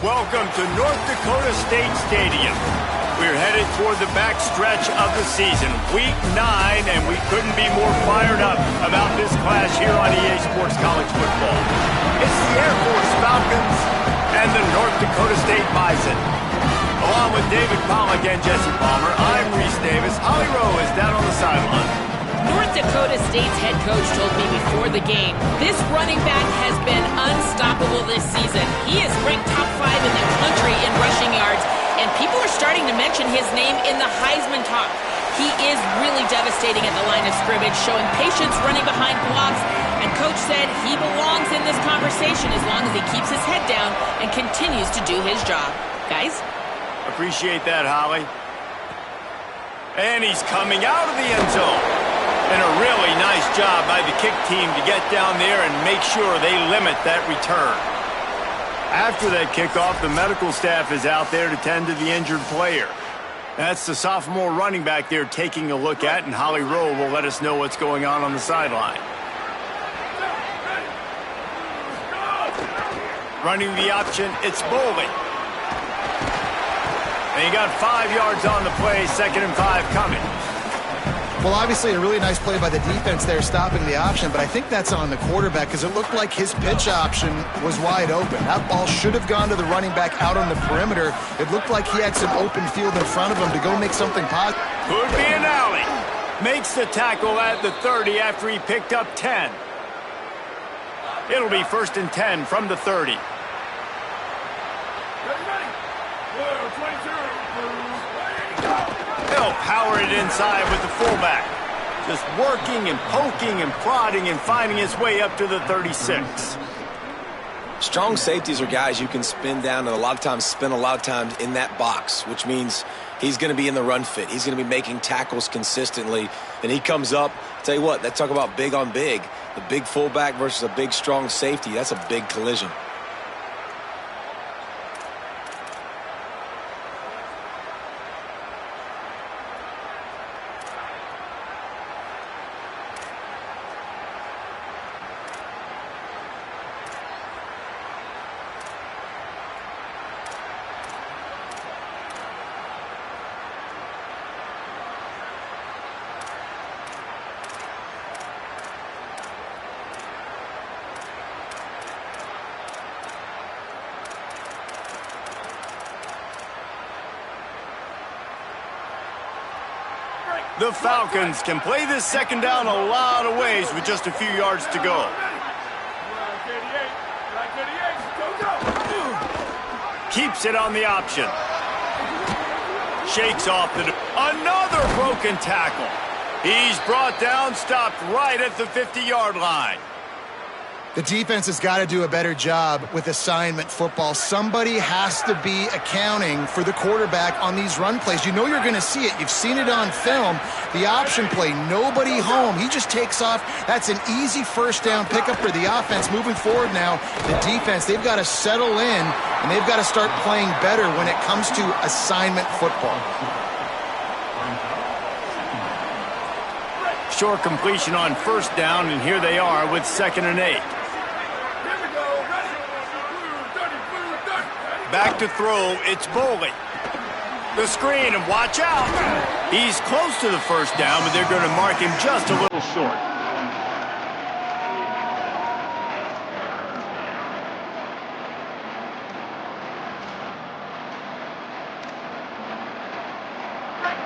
Welcome to North Dakota State Stadium. We're headed toward the back stretch of the season, Week 9, and we couldn't be more fired up about this clash here on EA Sports College Football. It's the Air Force Falcons and the North Dakota State Bison. Along with David Pollack and Jesse Palmer, I'm Reese Davis. Holly Rowe is down on the sideline. North Dakota State's head coach told me before the game, this running back has been unstoppable this season. He is ranked top 5 in the country in rushing yards, and people are starting to mention his name in the Heisman talk. He is really devastating at the line of scrimmage, showing patience running behind blocks, and coach said he belongs in this conversation as long as he keeps his head down and continues to do his job. Guys? Appreciate that, Holly. And he's coming out of the end zone. And a really nice job by the kick team to get down there and make sure they limit that return. After that kickoff, the medical staff is out there to tend to the injured player. That's the sophomore running back there taking a look at, and Holly Rowe will let us know what's going on the sideline. Running the option, it's Bowling. And he got 5 yards on the play, 2nd and 5 coming. Well, obviously a really nice play by the defense there stopping the option, but I think that's on the quarterback because it looked like his pitch option was wide open. That ball should have gone to the running back out on the perimeter. It looked like he had some open field in front of him to go make something positive. Could be an alley. Makes the tackle at the 30 after he picked up 10. It'll be 1st and 10 from the 30. They'll power it inside with the fullback. Just working and poking and prodding and finding his way up to the 36. Strong safeties are guys you can spin down and a lot of times spend a lot of time in that box, which means he's going to be in the run fit. He's going to be making tackles consistently. And he comes up, I'll tell you what, that talk about big on big. The big fullback versus a big, strong safety, that's a big collision. The Falcons can play this 2nd down a lot of ways with just a few yards to go. Keeps it on the option. Shakes off another broken tackle. He's brought down, stopped right at the 50-yard line. The defense has got to do a better job with assignment football. Somebody has to be accounting for the quarterback on these run plays. You know you're going to see it. You've seen it on film. The option play, nobody home. He just takes off. That's an easy 1st down pickup for the offense. Moving forward now, the defense, they've got to settle in, and they've got to start playing better when it comes to assignment football. Short completion on 1st down, and here they are with 2nd and 8. Back to throw, it's Bowling. The screen, and watch out. He's close to the 1st down, but they're going to mark him just a little short.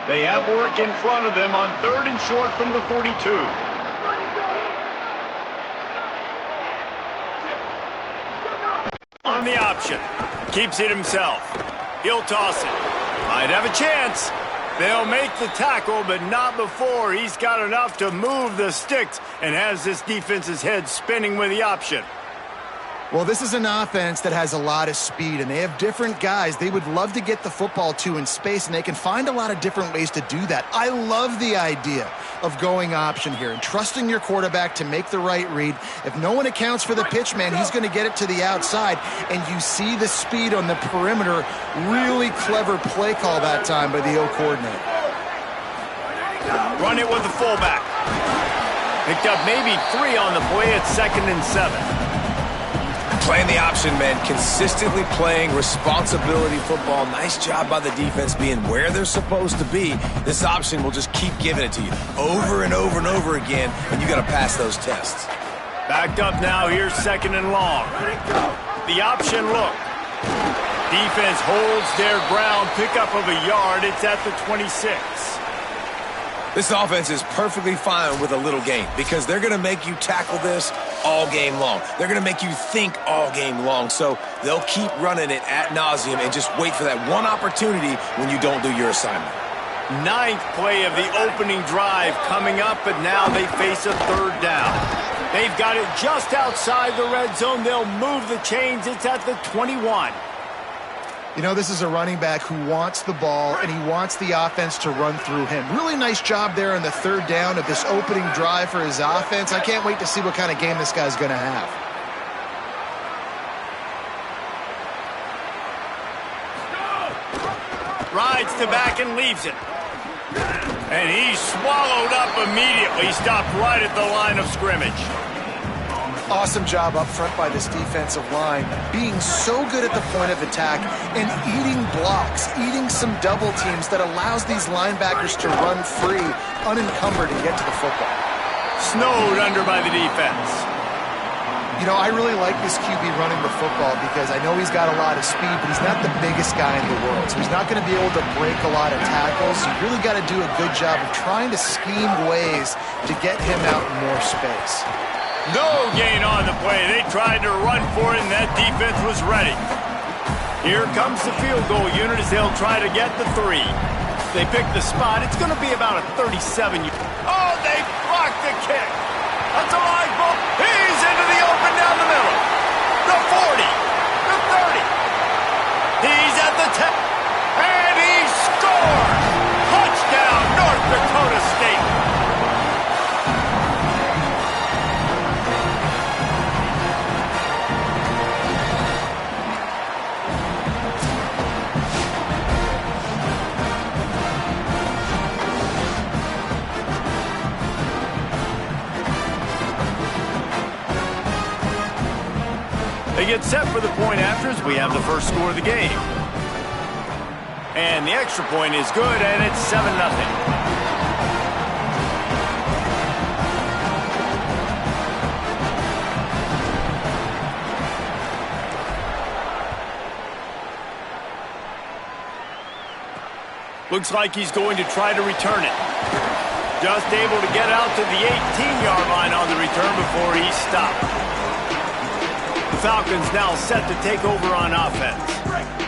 They have work in front of them on 3rd and short from the 42. On the option. Keeps it himself. He'll toss it. Might have a chance. They'll make the tackle, but not before he's got enough to move the sticks and has this defense's head spinning with the option. Well, this is an offense that has a lot of speed, and they have different guys they would love to get the football to in space, and they can find a lot of different ways to do that. I love the idea of going option here and trusting your quarterback to make the right read. If no one accounts for the pitch man, he's going to get it to the outside, and you see the speed on the perimeter. Really clever play call that time by the O coordinator. Run it with the fullback. Picked up maybe 3 on the play at 2nd and 7. Playing the option, man. Consistently playing responsibility football. Nice job by the defense being where they're supposed to be. This option will just keep giving it to you over and over and over again, and you got to pass those tests. Backed up now. Here's 2nd and long. The option look. Defense holds their ground. Pickup of a yard. It's at the 26. This offense is perfectly fine with a little gain because they're going to make you tackle this all game long. They're going to make you think all game long. So they'll keep running it ad nauseum and just wait for that one opportunity when you don't do your assignment. 9th play of the opening drive coming up, but now they face a 3rd down. They've got it just outside the red zone. They'll move the chains. It's at the 21. You know, this is a running back who wants the ball, and he wants the offense to run through him. Really nice job there on the 3rd down of this opening drive for his offense. I can't wait to see what kind of game this guy's going to have. Rides to back and leaves it. And he's swallowed up immediately. Stopped right at the line of scrimmage. Awesome job up front by this defensive line, being so good at the point of attack and eating blocks, eating some double teams that allows these linebackers to run free, unencumbered, and get to the football. Snowed under by the defense. You know, I really like this QB running the football because I know he's got a lot of speed, but he's not the biggest guy in the world. So he's not going to be able to break a lot of tackles. You really got to do a good job of trying to scheme ways to get him out in more space. No gain on the play. They tried to run for it, and that defense was ready. Here comes the field goal unit as they'll try to get the 3. They pick the spot. It's going to be about a 37. Oh, they blocked the kick. That's a live ball. He's into the open down the middle. The 40. The 30. He's at the 10. And he scores. Touchdown, North Dakota State. They get set for the point afters. We have the first score of the game. And the extra point is good, and it's 7-0. Looks like he's going to try to return it. Just able to get out to the 18-yard line on the return before he's stopped. Falcons now set to take over on offense.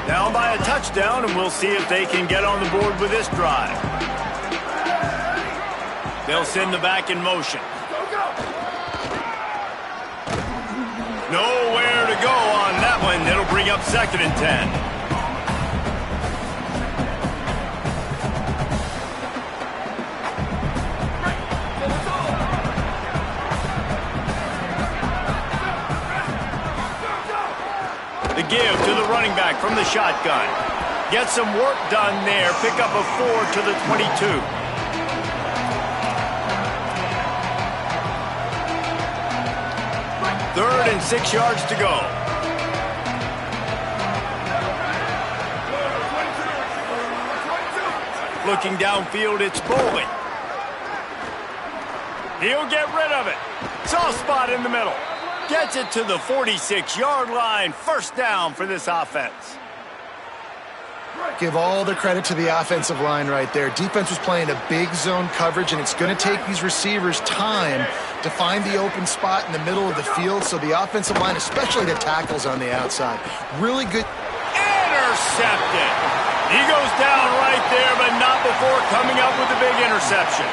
Down by a touchdown, and we'll see if they can get on the board with this drive. They'll send the back in motion. Nowhere to go on that one. It'll bring up 2nd and 10. The give to the running back from the shotgun. Get some work done there. Pick up a 4 to the 22. Third and 6 yards to go. Looking downfield, it's Bowling. He'll get rid of it. Soft spot in the middle. Gets it to the 46-yard line. First down for this offense. Give all the credit to the offensive line right there. Defense was playing a big zone coverage, and it's going to take these receivers time to find the open spot in the middle of the field. So the offensive line, especially the tackles on the outside, really good. Intercepted. He goes down right there, but not before coming up with a big interception.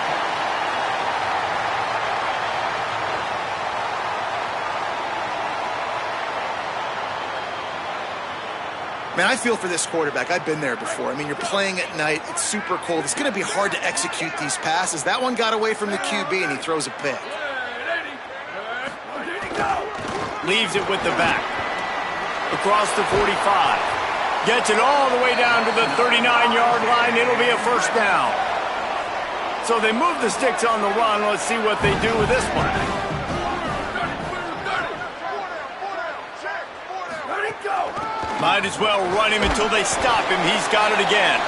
Man, I feel for this quarterback. I've been there before. I mean, you're playing at night. It's super cold. It's going to be hard to execute these passes. That one got away from the QB, and he throws a pick. Leaves it with the back. Across the 45. Gets it all the way down to the 39-yard line. It'll be a first down. So they move the sticks on the run. Let's see what they do with this one. Might as well run him until they stop him. He's got it again.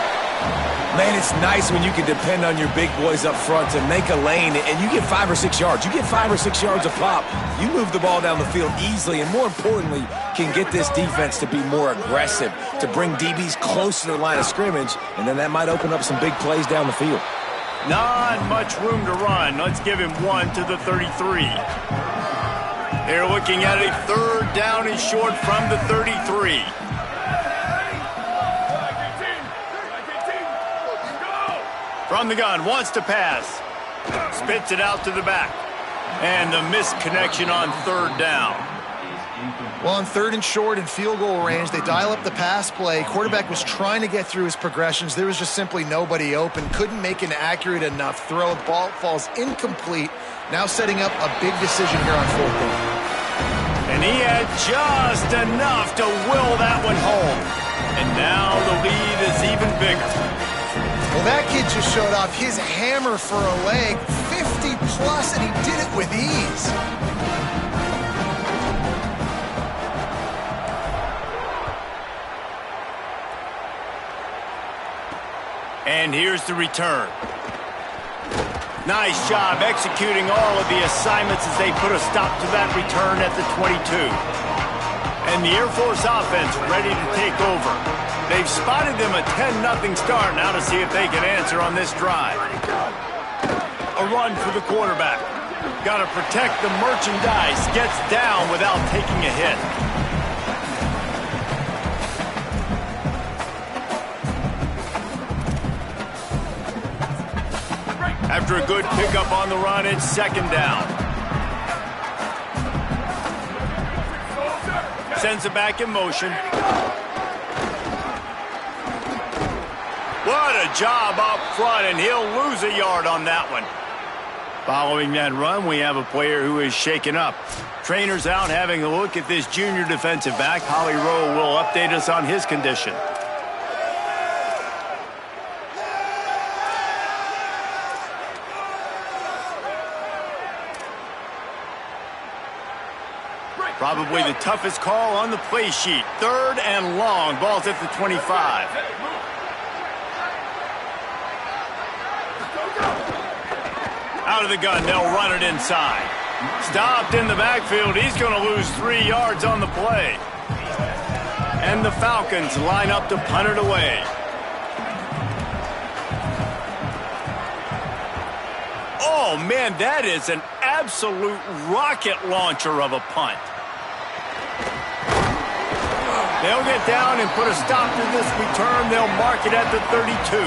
Man, it's nice when you can depend on your big boys up front to make a lane, and you get 5 or 6 yards. You get 5 or 6 yards a pop. You move the ball down the field easily, and more importantly, can get this defense to be more aggressive, to bring DBs close to the line of scrimmage, and then that might open up some big plays down the field. Not much room to run. Let's give him 1 to the 33. They're looking at a 3rd down and short from the 33. From the gun, wants to pass. Spits it out to the back. And the misconnection on 3rd down. Well, on 3rd and short and field goal range, they dial up the pass play. Quarterback was trying to get through his progressions. There was just simply nobody open. Couldn't make an accurate enough throw. The ball falls incomplete. Now setting up a big decision here on 4th down. And he had just enough to will that one home. And now the lead is even bigger. Well, that kid just showed off his hammer for a leg, 50-plus, and he did it with ease. And here's the return. Nice job executing all of the assignments as they put a stop to that return at the 22. And the Air Force offense ready to take over. They've spotted them a 10-0 start. Now to see if they can answer on this drive. A run for the quarterback. Got to protect the merchandise. Gets down without taking a hit. After a good pickup on the run, it's 2nd down. Sends it back in motion. What a job up front, and he'll lose a yard on that one. Following that run, we have a player who is shaken up. Trainer's out having a look at this junior defensive back. Holly Rowe will update us on his condition. Probably the toughest call on the play sheet. 3rd and long. Ball's at the 25. Out of the gun, they'll run it inside. Stopped in the backfield. He's going to lose 3 yards on the play. And the Falcons line up to punt it away. Oh, man, that is an absolute rocket launcher of a punt. They'll get down and put a stop to this return. They'll mark it at the 32.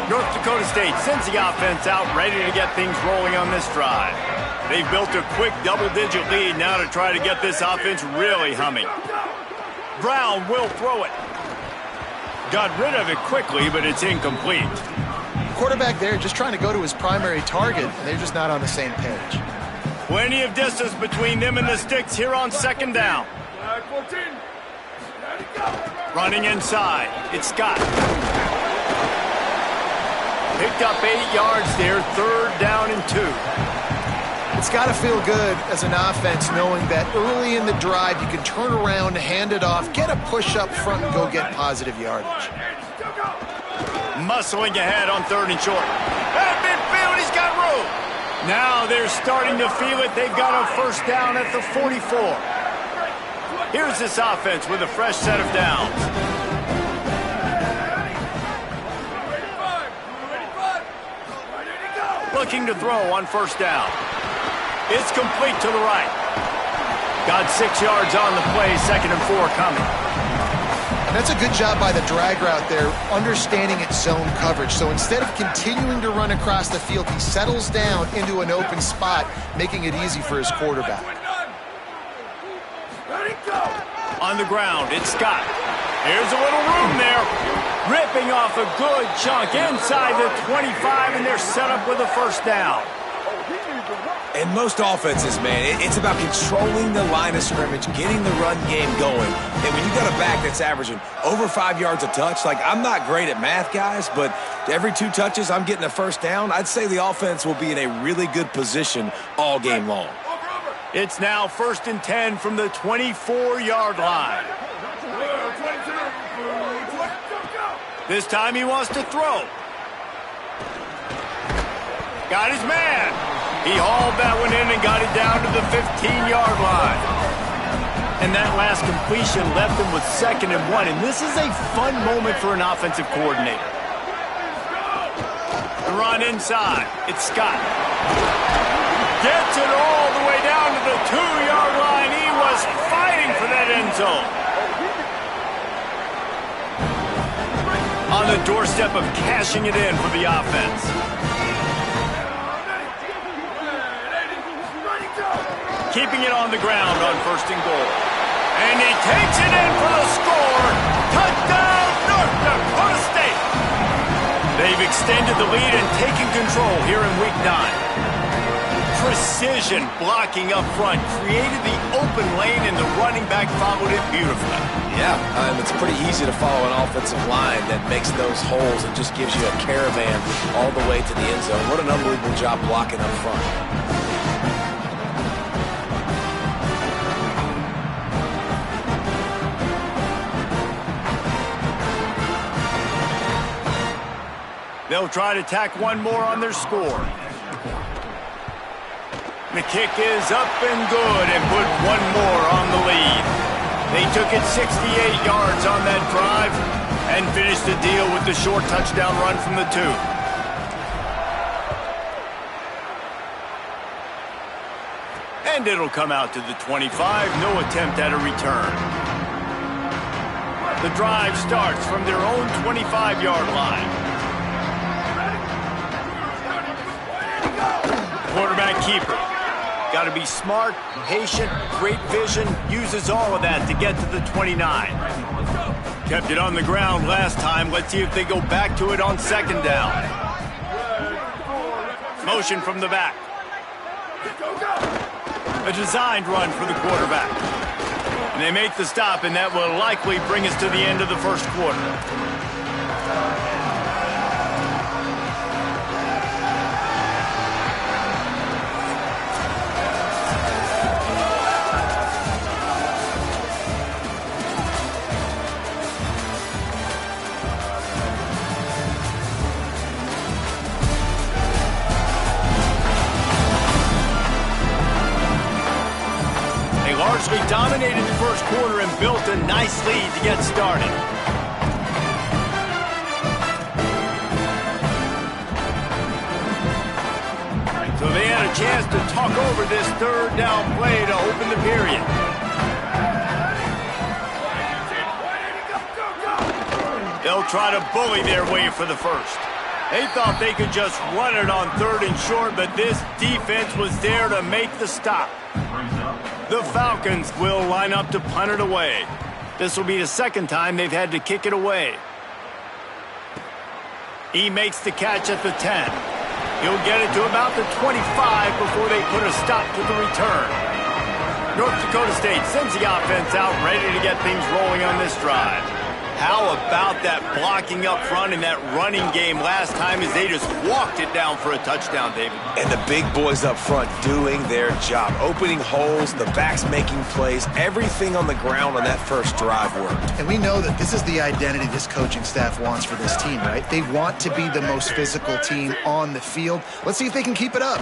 North Dakota State sends the offense out, ready to get things rolling on this drive. They've built a quick double-digit lead now to try to get this offense really humming. Brown will throw it. Got rid of it quickly, but it's incomplete. Quarterback there just trying to go to his primary target, and they're just not on the same page. Plenty of distance between them and the sticks here on 2nd down. Running inside. It's Scott. Picked up 8 yards there. 3rd down and 2. It's got to feel good as an offense knowing that early in the drive you can turn around, hand it off, get a push up front, and go get positive yardage. Muscling ahead on 3rd and short. At midfield, he's got room. Now they're starting to feel it. They've got a 1st down at the 44. Here's this offense with a fresh set of downs. Looking to throw on 1st down. It's complete to the right. Got 6 yards on the play, 2nd and 4 coming. And that's a good job by the drag route there, understanding its zone coverage. So instead of continuing to run across the field, he settles down into an open spot, making it easy for his quarterback. On the ground, it's Scott. Here's a little room there. Ripping off a good chunk inside the 25, and they're set up with a 1st down. In most offenses, man, it's about controlling the line of scrimmage, getting the run game going. And when you got a back that's averaging over 5 yards a touch, like, I'm not great at math, guys, but every 2 touches, I'm getting a 1st down. I'd say the offense will be in a really good position all game long. It's now 1st and 10 from the 24-yard line. This time he wants to throw. Got his man. He hauled that one in and got it down to the 15-yard line. And that last completion left him with 2nd and 1. And this is a fun moment for an offensive coordinator. The run inside. It's Scott. Gets it all the way down to the 2-yard line. He was fighting for that end zone. On the doorstep of cashing it in for the offense. Keeping it on the ground on 1st and goal. And he takes it in for the score. Touchdown, North Dakota State. They've extended the lead and taken control here in Week 9. Precision blocking up front created the open lane, and the running back followed it beautifully. Yeah, it's pretty easy to follow an offensive line that makes those holes and just gives you a caravan all the way to the end zone. What an unbelievable job blocking up front. They'll try to tack one more on their score. The kick is up and good and put one more on the lead. They took it 68 yards on that drive and finished the deal with the short touchdown run from the 2. And it'll come out to the 25. No attempt at a return. The drive starts from their own 25-yard line. Quarterback keeper. Got to be smart, patient, great vision, uses all of that to get to the 29. Kept it on the ground last time. Let's see if they go back to it on 2nd down. Motion from the back. A designed run for the quarterback. And they make the stop, and that will likely bring us to the end of the 1st quarter. Largely dominated the 1st quarter and built a nice lead to get started. So they had a chance to talk over this 3rd down play to open the period. They'll try to bully their way for the 1st. They thought they could just run it on 3rd and short, but this defense was there to make the stop. The Falcons will line up to punt it away. This will be the 2nd time they've had to kick it away. He makes the catch at the 10. He'll get it to about the 25 before they put a stop to the return. North Dakota State sends the offense out ready to get things rolling on this drive. How about that blocking up front in that running game last time as they just walked it down for a touchdown, David? And the big boys up front doing their job. Opening holes, the backs making plays, everything on the ground on that 1st drive worked. And we know that this is the identity this coaching staff wants for this team, right? They want to be the most physical team on the field. Let's see if they can keep it up.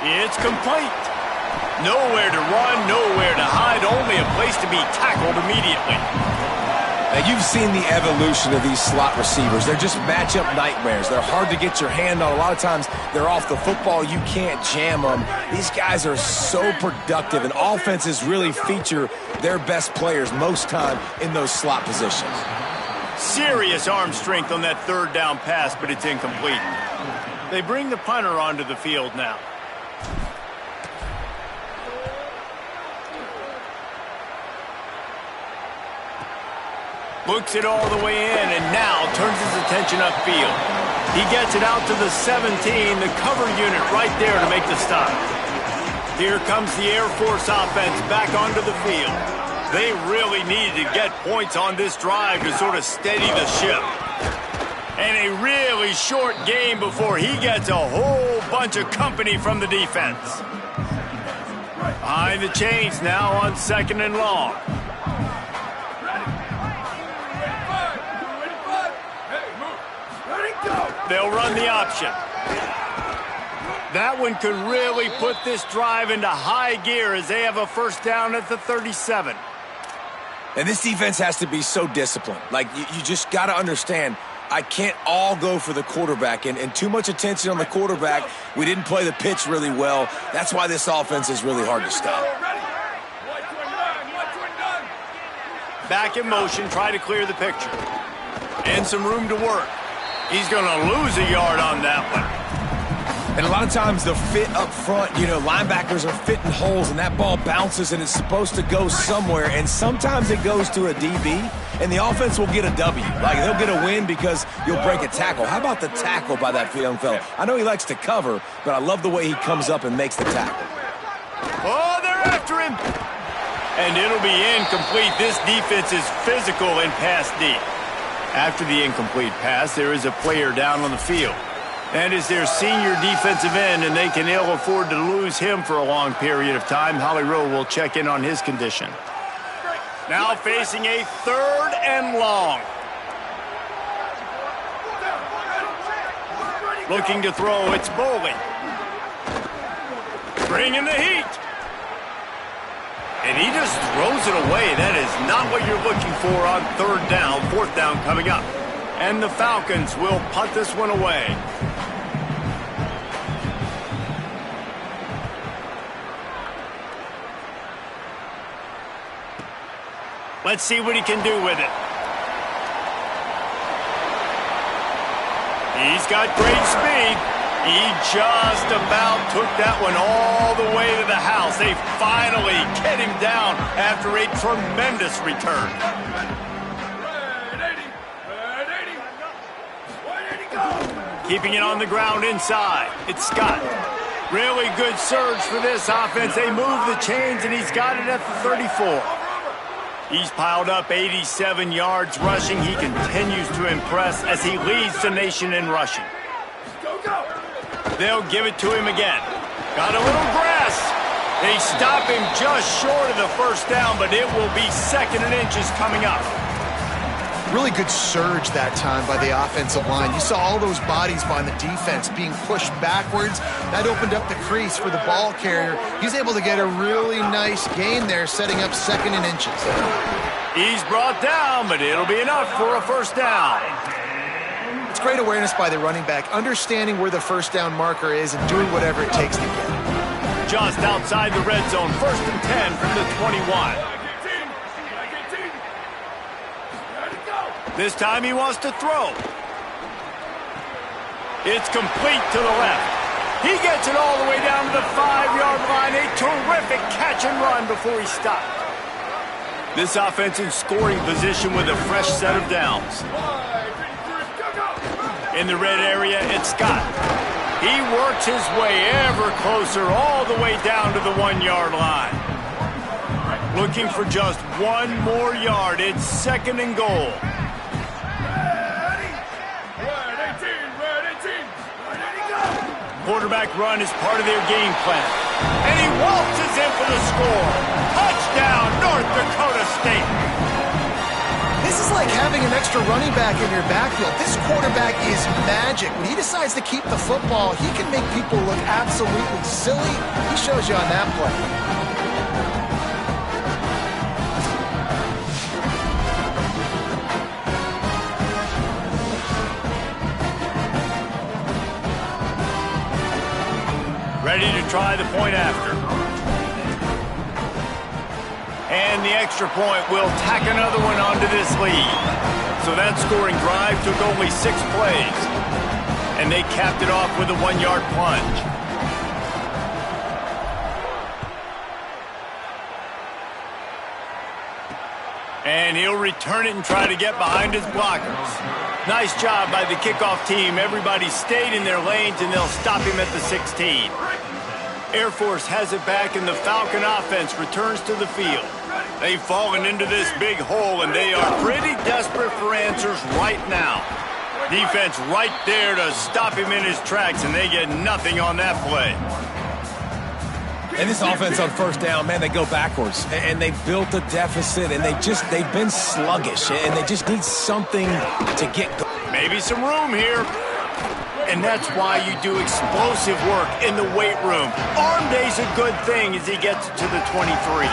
It's complete. Nowhere to run, nowhere to hide, only a place to be tackled immediately. Now, you've seen the evolution of these slot receivers. They're just matchup nightmares. They're hard to get your hand on. A lot of times, they're off the football. You can't jam them. These guys are so productive, and offenses really feature their best players most time in those slot positions. Serious arm strength on that 3rd down pass, but it's incomplete. They bring the punter onto the field now. Looks it all the way in and now turns his attention upfield. He gets it out to the 17, the cover unit right there to make the stop. Here comes the Air Force offense back onto the field. They really needed to get points on this drive to sort of steady the ship. And a really short game before he gets a whole bunch of company from the defense. Behind the chains now on 2nd and long. They'll run the option. That one could really put this drive into high gear as they have a first down at the 37. And this defense has to be so disciplined. Like, you just got to understand, I can't all go for the quarterback. And too much attention on the quarterback. We didn't play the pitch really well. That's why this offense is really hard to stop. Back in motion, try to clear the picture. And some room to work. He's going to lose a yard on that one. And a lot of times the fit up front, linebackers are fitting holes and that ball bounces and it's supposed to go somewhere. And sometimes it goes to a DB and the offense will get a W. Like, they'll get a win because you'll break a tackle. How about the tackle by that young fella? I know he likes to cover, but I love the way he comes up and makes the tackle. Oh, they're after him. And it'll be incomplete. This defense is physical and pass deep. After the incomplete pass, there is a player down on the field. That is their senior defensive end, and they can ill afford to lose him for a long period of time. Holly Rowe will check in on his condition. Now facing a 3rd and long. Looking to throw, it's Bowling. Bringing the heat. And he just throws it away. That is not what you're looking for on 3rd down. 4th down coming up. And the Falcons will punt this one away. Let's see what he can do with it. He's got great speed. He just about took that one all the way to the house. They finally get him down after a tremendous return. Keeping it on the ground inside. It's Scott. Really good surge for this offense. They move the chains, and he's got it at the 34. He's piled up 87 yards rushing. He continues to impress as he leads the nation in rushing. They'll give it to him again. Got a little grass. They stop him just short of the first down, but it will be 2nd and inches coming up. Really good surge that time by the offensive line. You saw all those bodies by the defense being pushed backwards. That opened up the crease for the ball carrier. He's able to get a really nice gain there, setting up 2nd and inches. He's brought down, but it'll be enough for a first down. It's great awareness by the running back, understanding where the first down marker is and doing whatever it takes to get it. Just outside the red zone, 1st and 10 from the 21. This time he wants to throw. It's complete to the left. He gets it all the way down to the 5-yard line. A terrific catch and run before he stopped. This offense in scoring position with a fresh set of downs. In the red area, it's Scott. He works his way ever closer all the way down to the 1-yard line. Looking for just one more yard. It's 2nd and goal. Quarterback run is part of their game plan. And he waltzes in for the score. Touchdown, North Dakota State. This is like having an extra running back in your backfield. This quarterback is magic. When he decides to keep the football, he can make people look absolutely silly. He shows you on that play. Ready to try the point after. And the extra point will tack another one onto this lead. So that scoring drive took only 6 plays. And they capped it off with a 1-yard plunge. And he'll return it and try to get behind his blockers. Nice job by the kickoff team. Everybody stayed in their lanes, and they'll stop him at the 16. Air Force has it back, and the Falcon offense returns to the field. They've fallen into this big hole, and they are pretty desperate for answers right now. Defense right there to stop him in his tracks, and they get nothing on that play. And this offense on first down, man, they go backwards. And they built a deficit, and they've been sluggish. And they just need something to get going. Maybe some room here. And that's why you do explosive work in the weight room. Arm day's a good thing as he gets to the 23.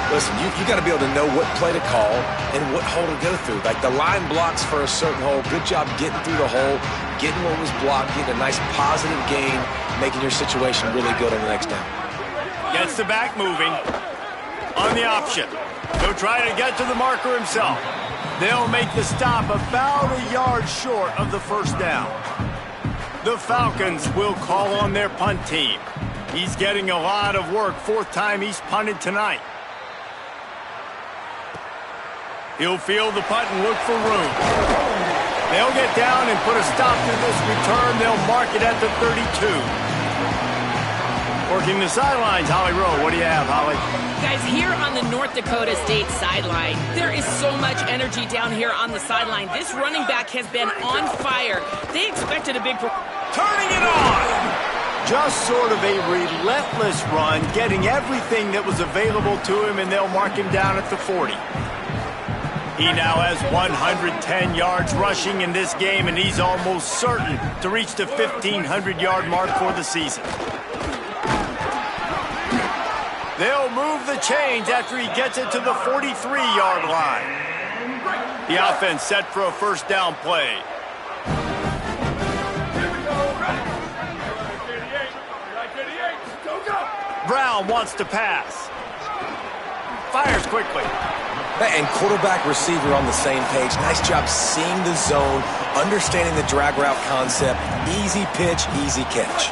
Listen, you got to be able to know what play to call and what hole to go through. Like the line blocks for a certain hole. Good job getting through the hole, getting what was blocked, getting a nice positive gain, making your situation really good on the next down. Gets the back moving on the option. He'll try to get to the marker himself. They'll make the stop about a yard short of the first down. The Falcons will call on their punt team. He's getting a lot of work. Fourth time he's punted tonight. He'll field the punt and look for room. They'll get down and put a stop to this return. They'll mark it at the 32. Working the sidelines, Holly Rowe. What do you have, Holly? Guys, here on the North Dakota State sideline, there is so much energy down here on the sideline. This running back has been on fire. They expected a big... Turning it on! Just sort of a relentless run, getting everything that was available to him, and they'll mark him down at the 40. He now has 110 yards rushing in this game, and he's almost certain to reach the 1,500-yard mark for the season. They'll move the chains after he gets it to the 43-yard line. The offense set for a first down play. Brown wants to pass. Fires quickly. And quarterback receiver on the same page. Nice job seeing the zone, understanding the drag route concept. Easy pitch, easy catch.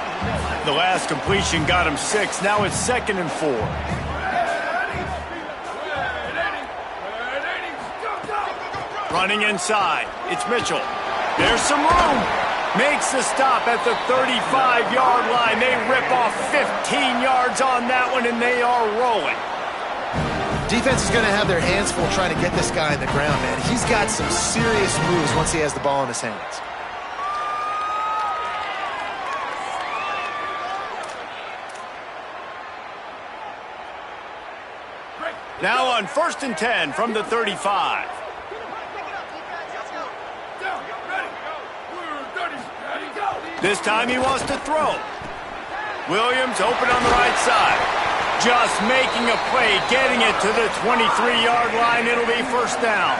The last completion got him 6. Now it's 2nd and 4. Running inside. It's Mitchell. There's some room. Makes the stop at the 35-yard line. They rip off 15 yards on that one, and they are rolling. Defense is going to have their hands full trying to get this guy on the ground, man. He's got some serious moves once he has the ball in his hands. Now on 1st and 10 from the 35. This time he wants to throw. Williams open on the right side. Just making a play, getting it to the 23-yard line. It'll be first down.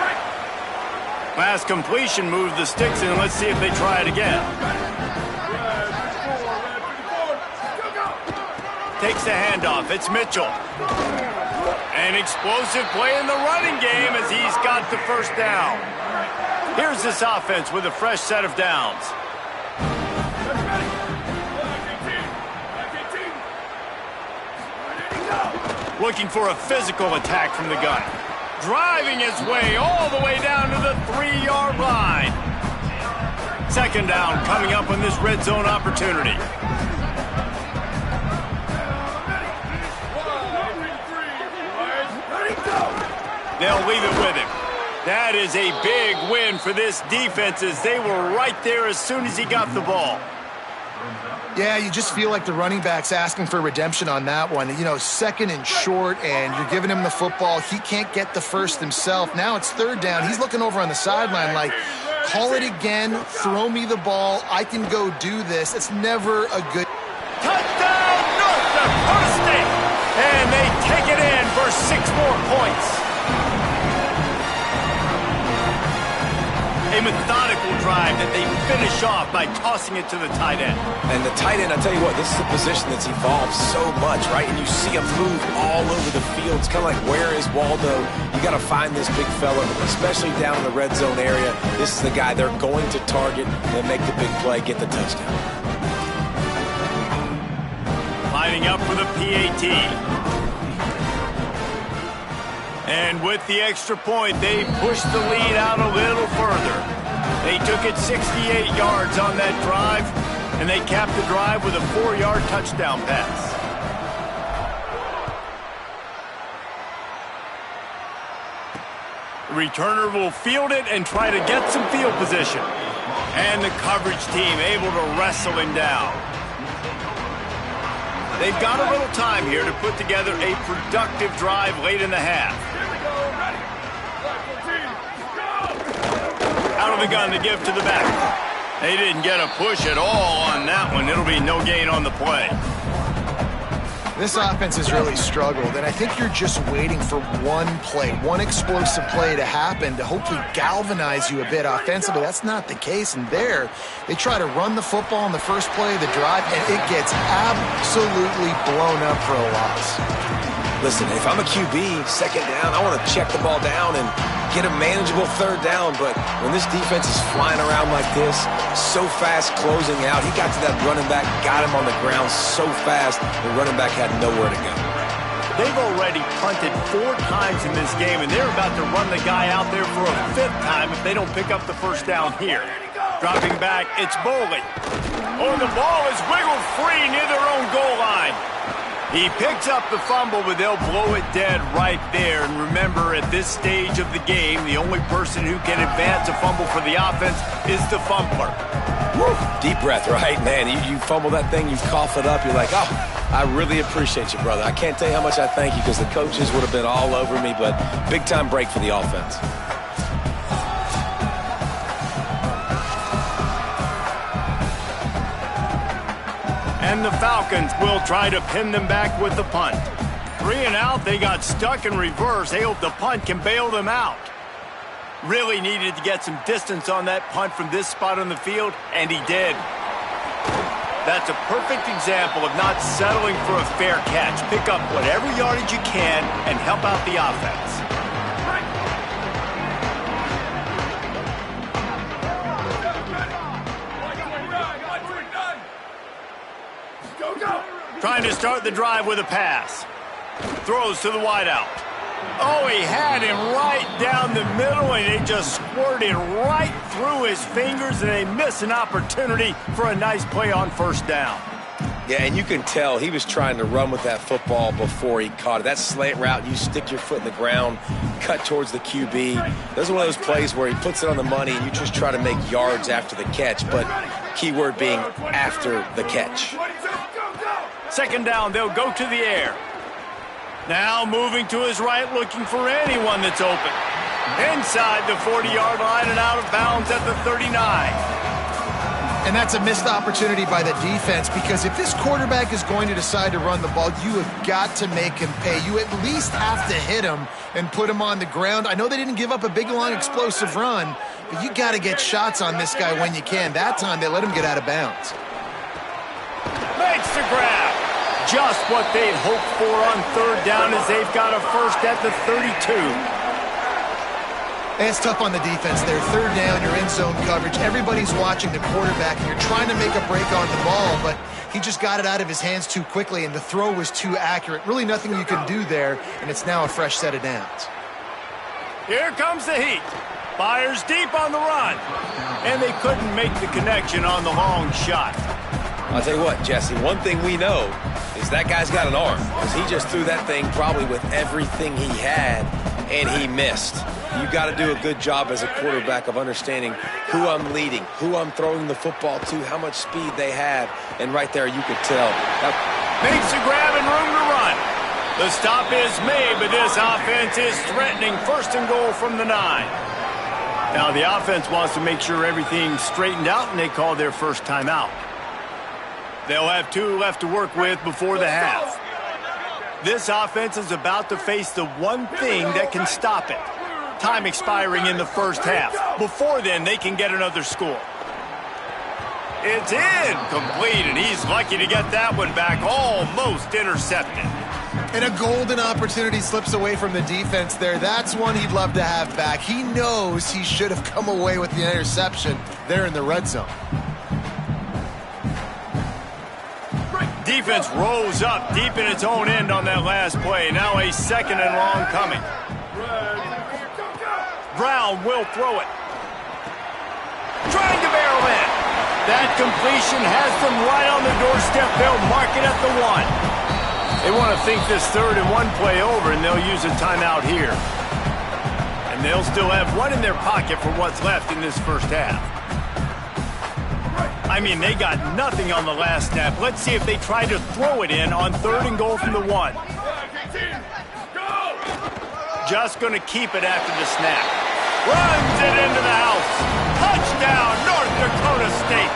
Last completion moved the sticks in. Let's see if they try it again. Takes the handoff. It's Mitchell. An explosive play in the running game as he's got the first down. Here's this offense with a fresh set of downs. Looking for a physical attack from the gun. Driving his way all the way down to the 3-yard line. Second down coming up on this red zone opportunity. They'll leave it with him. That is a big win for this defense as they were right there as soon as he got the ball. Yeah, you just feel like the running back's asking for redemption on that one. You know, 2nd and short, and you're giving him the football. He can't get the first himself. Now it's 3rd down. He's looking over on the sideline like, call it again, throw me the ball. I can go do this. It's never a good... Touchdown, North Dakota State! And they take it in for 6 more points. A methodical drive that they finish off by tossing it to the tight end. And the tight end, I tell you what, this is a position that's evolved so much, right? And you see him move all over the field. It's kind of like, where is Waldo? You got to find this big fella, especially down in the red zone area. This is the guy they're going to target and make the big play, get the touchdown. Lining up for the PAT. And with the extra point, they pushed the lead out a little further. They took it 68 yards on that drive, and they capped the drive with a 4-yard touchdown pass. The returner will field it and try to get some field position. And the coverage team able to wrestle him down. They've got a little time here to put together a productive drive late in the half. Out of the gun to give to the back. They didn't get a push at all on that one. It'll be no gain on the play. This offense has really struggled, and I think you're just waiting for one play, one explosive play to happen to hopefully galvanize you a bit offensively. That's not the case, and there, they try to run the football in the first play of the drive, and it gets absolutely blown up for a loss. Listen, if I'm a QB, second down, I want to check the ball down and get a manageable third down. But when this defense is flying around like this, so fast closing out, he got to that running back, got him on the ground so fast, the running back had nowhere to go. They've already punted 4 times in this game, and they're about to run the guy out there for a 5th time if they don't pick up the first down here. Dropping back, it's Bowling. Oh, the ball is wiggled free near their own goal line. He picks up the fumble, but they'll blow it dead right there. And remember, at this stage of the game, the only person who can advance a fumble for the offense is the fumbler. Woo. Deep breath, right? Man, you fumble that thing, you cough it up, you're like, oh, I really appreciate you, brother. I can't tell you how much I thank you because the coaches would have been all over me, but big-time break for the offense. And the Falcons will try to pin them back with the punt. 3 and out, they got stuck in reverse. They hope the punt can bail them out. Really needed to get some distance on that punt from this spot on the field, and he did. That's a perfect example of not settling for a fair catch. Pick up whatever yardage you can and help out the offense. Trying to start the drive with a pass. Throws to the wideout. Oh, he had him right down the middle, and it just squirted right through his fingers, and they miss an opportunity for a nice play on first down. Yeah, and you can tell he was trying to run with that football before he caught it. That slant route, you stick your foot in the ground, cut towards the QB. This is one of those plays where he puts it on the money, and you just try to make yards after the catch, but key word being after the catch. Second down, they'll go to the air. Now moving to his right, looking for anyone that's open. Inside the 40-yard line and out of bounds at the 39. And that's a missed opportunity by the defense, because if this quarterback is going to decide to run the ball, you have got to make him pay. You at least have to hit him and put him on the ground. I know they didn't give up a big, long, explosive run, but you got to get shots on this guy when you can. That time they let him get out of bounds. Makes the grab. Just what they'd hoped for on third down, as they've got a first at the 32. And it's tough on the defense there. Third down, you're in zone coverage. Everybody's watching the quarterback, and you're trying to make a break on the ball, but he just got it out of his hands too quickly, and the throw was too accurate. Really nothing you can do there, and it's now a fresh set of downs. Here comes the heat. Fires deep on the run. And they couldn't make the connection on the long shot. I'll tell you what, Jesse, one thing we know is that guy's got an arm, because he just threw that thing probably with everything he had, and he missed. You got to do a good job as a quarterback of understanding who I'm leading, who I'm throwing the football to, how much speed they have, and right there you could tell. Makes a grab and room to run. The stop is made, but this offense is threatening first and goal from the 9. Now the offense wants to make sure everything's straightened out, and they call their first timeout. They'll have 2 left to work with before the half. This offense is about to face the one thing that can stop it. Time expiring in the first half. Before then, they can get another score. It's incomplete, and he's lucky to get that one back, almost intercepted. And a golden opportunity slips away from the defense there. That's one he'd love to have back. He knows he should have come away with the interception there in the red zone. Defense rose up deep in its own end on that last play. Now a second and long coming. Brown will throw it. Trying to barrel in. That completion has them right on the doorstep. They'll mark it at the 1. They want to think this 3rd and 1 play over, and they'll use a timeout here. And they'll still have 1 in their pocket for what's left in this first half. I mean, they got nothing on the last snap. Let's see if they try to throw it in on 3rd and goal from the 1. Just going to keep it after the snap. Runs it into the house. Touchdown, North Dakota State.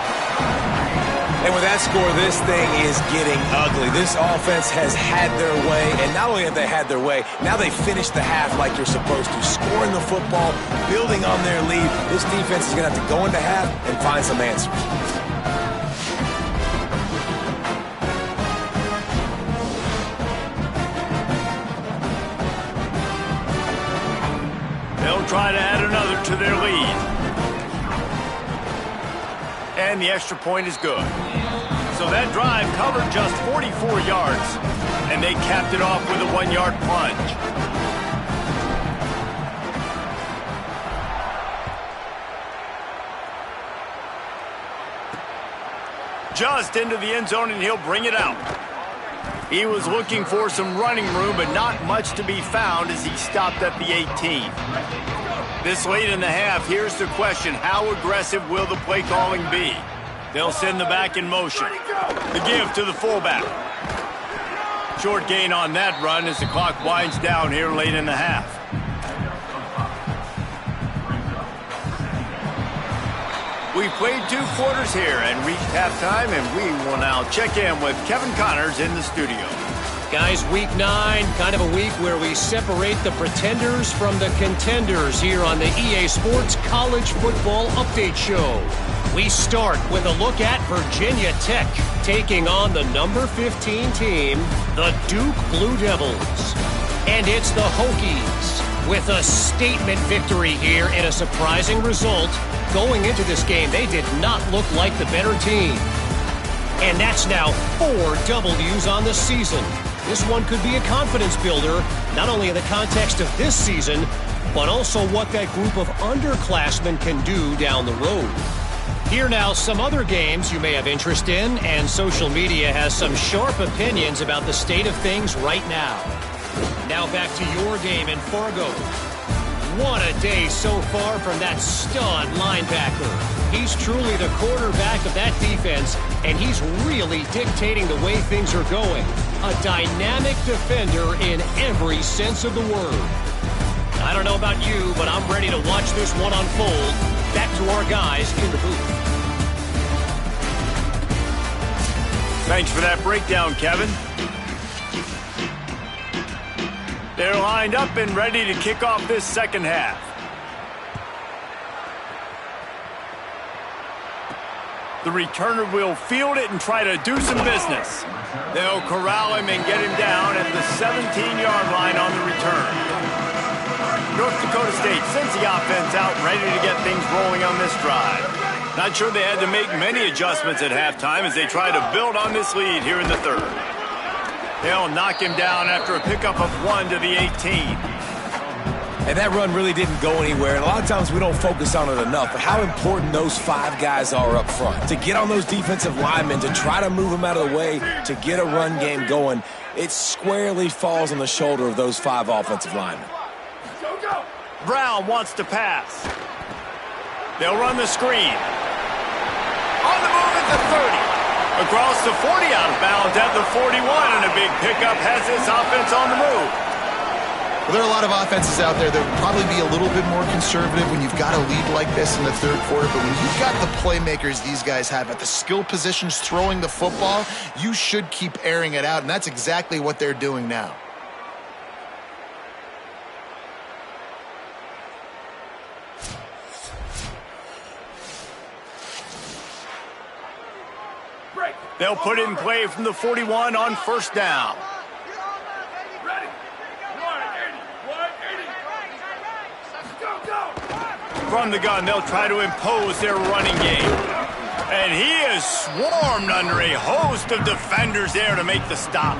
And with that score, this thing is getting ugly. This offense has had their way, and not only have they had their way, now they finished the half like you're supposed to, scoring the football, building on their lead. This defense is going to have to go into half and find some answers. They'll try to add another to their lead. And the extra point is good. So that drive covered just 44 yards, and they capped it off with a 1-yard plunge. Just into the end zone, and he'll bring it out. He was looking for some running room, but not much to be found as he stopped at the 18. This late in the half, here's the question: how aggressive will the play calling be? They'll send the back in motion. The give to the fullback. Short gain on that run as the clock winds down here late in the half. We've played 2 quarters here and reached halftime, and we will now check in with Kevin Connors in the studio. Guys, week 9, kind of a week where we separate the pretenders from the contenders here on the EA Sports College Football Update Show. We start with a look at Virginia Tech taking on the number 15 team, the Duke Blue Devils. And it's the Hokies with a statement victory here and a surprising result. Going into this game, they did not look like the better team. And that's now 4 W's on the season. This one could be a confidence builder, not only in the context of this season, but also what that group of underclassmen can do down the road. Here now, some other games you may have interest in, and social media has some sharp opinions about the state of things right now. Now back to your game in Fargo. What a day so far from that stud linebacker. He's truly the quarterback of that defense, and he's really dictating the way things are going. A dynamic defender in every sense of the word. I don't know about you, but I'm ready to watch this one unfold. Back to our guys in the booth. Thanks for that breakdown, Kevin. They're lined up and ready to kick off this second half. The returner will field it and try to do some business. They'll corral him and get him down at the 17-yard line on the return. North Dakota State sends the offense out ready to get things rolling on this drive. Not sure they had to make many adjustments at halftime as they try to build on this lead here in the third. They'll knock him down after a pickup of 1 to the 18. And that run really didn't go anywhere. And a lot of times we don't focus on it enough, but how important those 5 guys are up front. To get on those defensive linemen, to try to move them out of the way, to get a run game going, it squarely falls on the shoulder of those 5 offensive linemen. Brown wants to pass. They'll run the screen. On the move at the 30. Across the 40, out of bounds at the 41, and a big pickup has this offense on the move. Well, there are a lot of offenses out there that would probably be a little bit more conservative when you've got a lead like this in the third quarter, but when you've got the playmakers these guys have at the skill positions throwing the football, you should keep airing it out, and that's exactly what they're doing now. They'll put it in play from the 41 on first down. From the gun, they'll try to impose their running game. And he is swarmed under a host of defenders there to make the stop.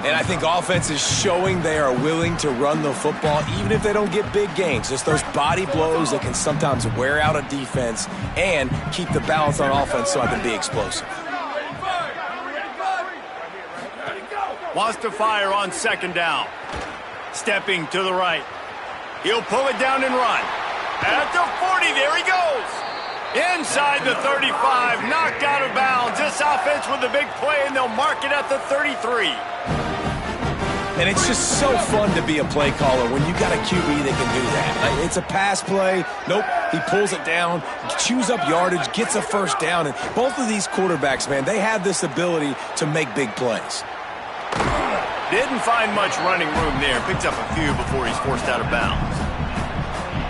And I think offense is showing they are willing to run the football, even if they don't get big gains. Just those body blows that can sometimes wear out a defense and keep the balance on offense so I can be explosive. Wants to fire on second down. Stepping to the right. He'll pull it down and run. At the 40, there he goes. Inside the 35, knocked out of bounds. This offense with a big play, and they'll mark it at the 33. And it's just so fun to be a play caller when you got a QB that can do that. It's a pass play. Nope, he pulls it down, chews up yardage, gets a first down. And both of these quarterbacks, man, they have this ability to make big plays. Didn't find much running room there. Picks up a few before he's forced out of bounds.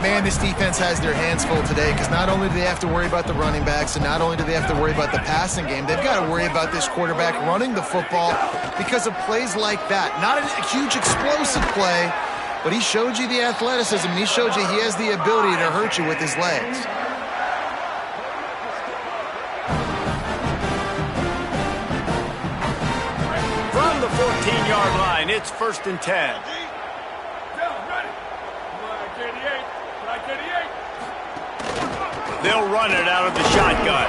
Man, this defense has their hands full today because not only do they have to worry about the running backs and not only do they have to worry about the passing game, they've got to worry about this quarterback running the football because of plays like that. Not a huge explosive play, but he showed you the athleticism. He showed you he has the ability to hurt you with his legs. From the 14-yard line, it's 1st and 10. They'll run it out of the shotgun.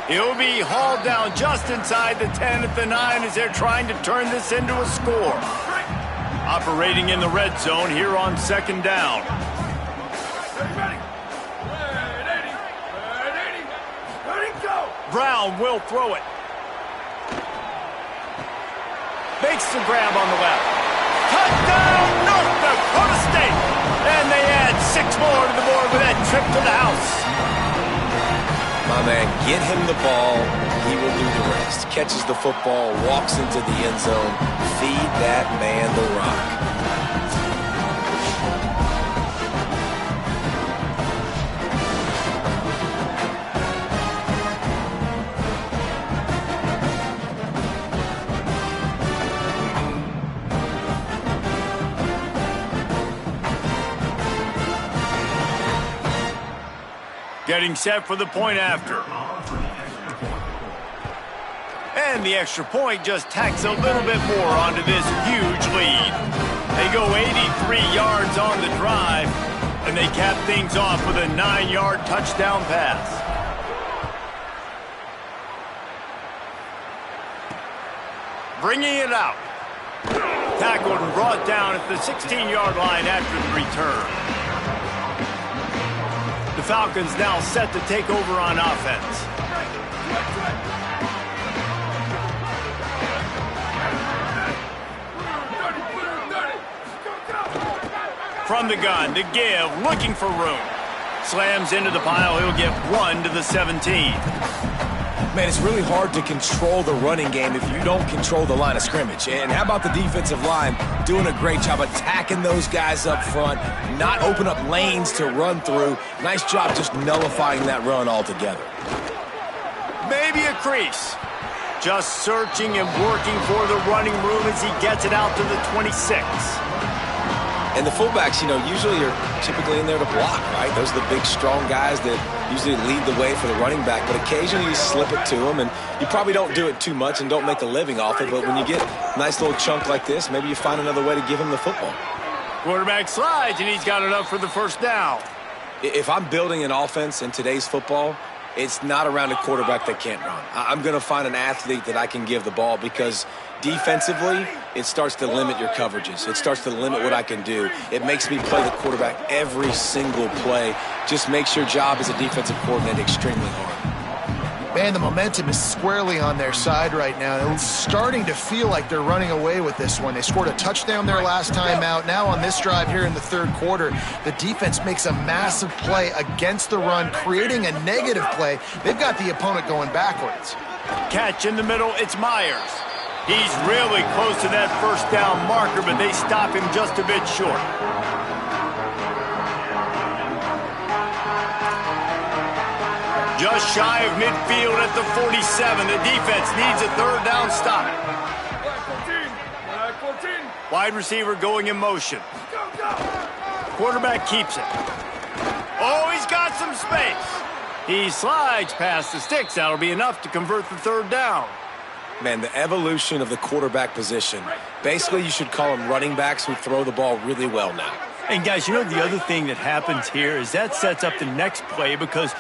He'll be hauled down just inside the 10 at the 9 as they're trying to turn this into a score. Operating in the red zone here on 2nd down. Brown will throw it. Makes the grab on the left. Touchdown, North Dakota State! And they add 6 more to the board with that trip to the house. My man, get him the ball, he will do the rest. Catches the football, walks into the end zone. Feed that man the rock. Getting set for the point after. And the extra point just tacks a little bit more onto this huge lead. They go 83 yards on the drive, and they cap things off with a 9-yard touchdown pass. Bringing it out. Tackled and brought down at the 16-yard line after the return. The Falcons now set to take over on offense. From the gun, to give, looking for room. Slams into the pile, he'll get 1 to the 17. Man, it's really hard to control the running game if you don't control the line of scrimmage. And how about the defensive line doing a great job attacking those guys up front, not open up lanes to run through. Nice job just nullifying that run altogether. Maybe a crease. Just searching and working for the running room as he gets it out to the 26. And the fullbacks, usually are typically in there to block, right? Those are the big, strong guys that usually lead the way for the running back. But occasionally you slip it to them, and you probably don't do it too much and don't make a living off it. But when you get a nice little chunk like this, maybe you find another way to give him the football. Quarterback slides, and he's got enough for the first down. If I'm building an offense in today's football, it's not around a quarterback that can't run. I'm going to find an athlete that I can give the ball because defensively, it starts to limit your coverages. It starts to limit what I can do. It makes me play the quarterback every single play. Just makes your job as a defensive coordinator extremely hard. Man, the momentum is squarely on their side right now. It's starting to feel like they're running away with this one. They scored a touchdown their last time out. Now on this drive here in the 3rd quarter, the defense makes a massive play against the run, creating a negative play. They've got the opponent going backwards. Catch in the middle, it's Myers. He's really close to that first down marker, but they stop him just a bit short. Just shy of midfield at the 47. The defense needs a 3rd down stop. Wide receiver going in motion. Quarterback keeps it. Oh, he's got some space. He slides past the sticks. That'll be enough to convert the 3rd down. Man, the evolution of the quarterback position. Basically, you should call them running backs who throw the ball really well now. And guys, the other thing that happens here is that sets up the next play because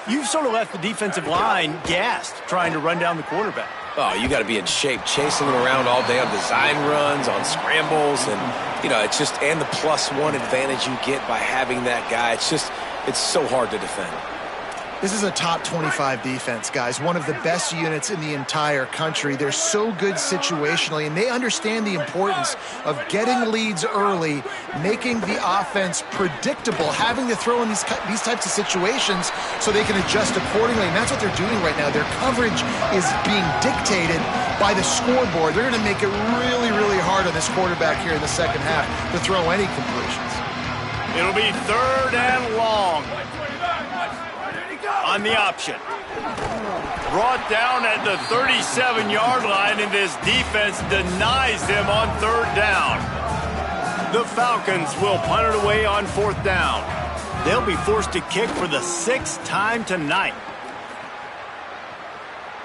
you've sort of left the defensive line gassed trying to run down the quarterback. Oh, you got to be in shape, chasing him around all day on design runs, on scrambles, and, it's just, and the +1 advantage you get by having that guy. It's so hard to defend. This is a top 25 defense, guys. One of the best units in the entire country. They're so good situationally, and they understand the importance of getting leads early, making the offense predictable, having to throw in these types of situations so they can adjust accordingly, and that's what they're doing right now. Their coverage is being dictated by the scoreboard. They're going to make it really, really hard on this quarterback here in the second half to throw any completions. It'll be 3rd and long. On the option. Brought down at the 37-yard line, and this defense denies them on 3rd down. The Falcons will punt it away on 4th down. They'll be forced to kick for the 6th time tonight.